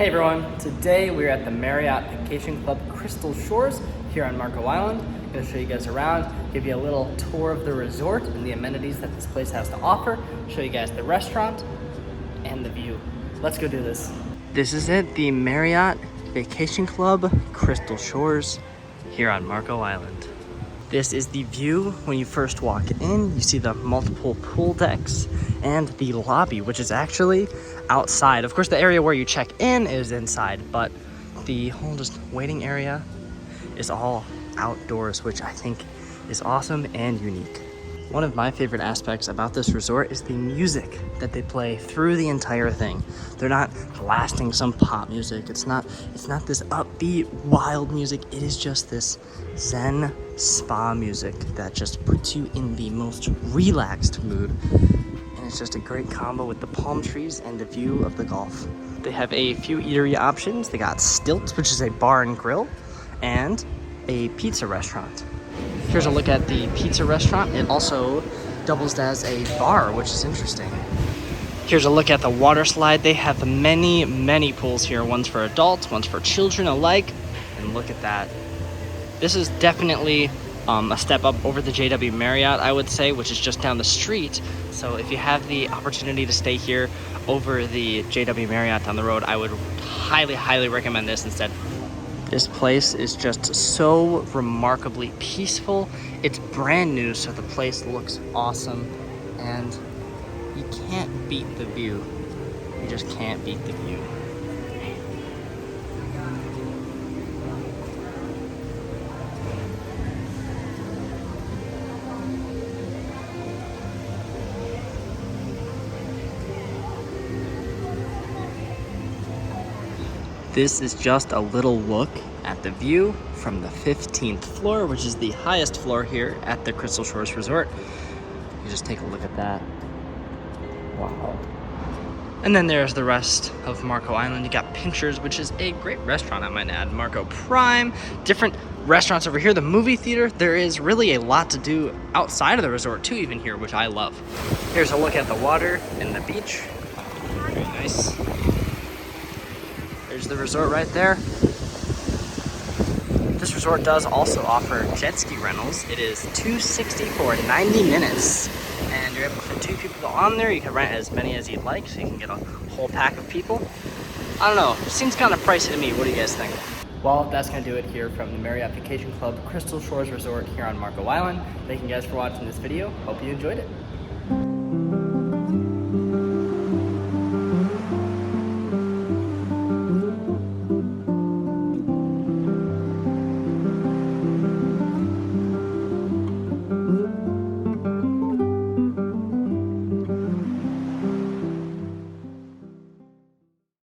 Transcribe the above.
Hey everyone, today we're at the Marriott Vacation Club Crystal Shores here on Marco Island. I'm going to show you guys around, give you a little tour of the resort and the amenities that this place has to offer, show you guys the restaurant and the view. Let's go do this. This is it, the Marriott Vacation Club Crystal Shores here on Marco Island. This is the view when you first walk in. You see the multiple pool decks and the lobby, which is actually outside. Of course, the area where you check in is inside, but the whole just waiting area is all outdoors, which I think is awesome and unique. One of my favorite aspects about this resort is the music that they play through the entire thing. They're not blasting some pop music. It's not this upbeat, wild music. It is just this zen spa music that just puts you in the most relaxed mood. And it's just a great combo with the palm trees and the view of the Gulf. They have a few eatery options. They got Stilts, which is a bar and grill, and a pizza restaurant. Here's a look at the pizza restaurant. It also doubles as a bar, which is interesting. Here's a look at the water slide. They have many pools here. One's for adults, one's for children alike. And look at that. This is definitely a step up over the JW Marriott, I would say, which is just down the street. So if you have the opportunity to stay here over the JW Marriott down the road, I would highly recommend this instead. This place is just so remarkably peaceful. It's brand new, so the place looks awesome, and you can't beat the view. You just can't beat the view. This is just a little look at the view from the 15th floor, which is the highest floor here at the Crystal Shores Resort. You just take a look at that. Wow. And then there's the rest of Marco Island. You got Pinchers, which is a great restaurant, I might add. Marco Prime, different restaurants over here. The movie theater, there is really a lot to do outside of the resort too, even here, which I love. Here's a look at the water and the beach. Very nice. There's the resort right there. This resort does also offer jet ski rentals. It is $260 for 90 minutes. And you're able to fit 2 people on there. You can rent as many as you'd like, so you can get a whole pack of people. I don't know, seems kind of pricey to me. What do you guys think? Well, that's going to do it here from the Marriott Vacation Club Crystal Shores Resort here on Marco Island. Thank you guys for watching this video. Hope you enjoyed it.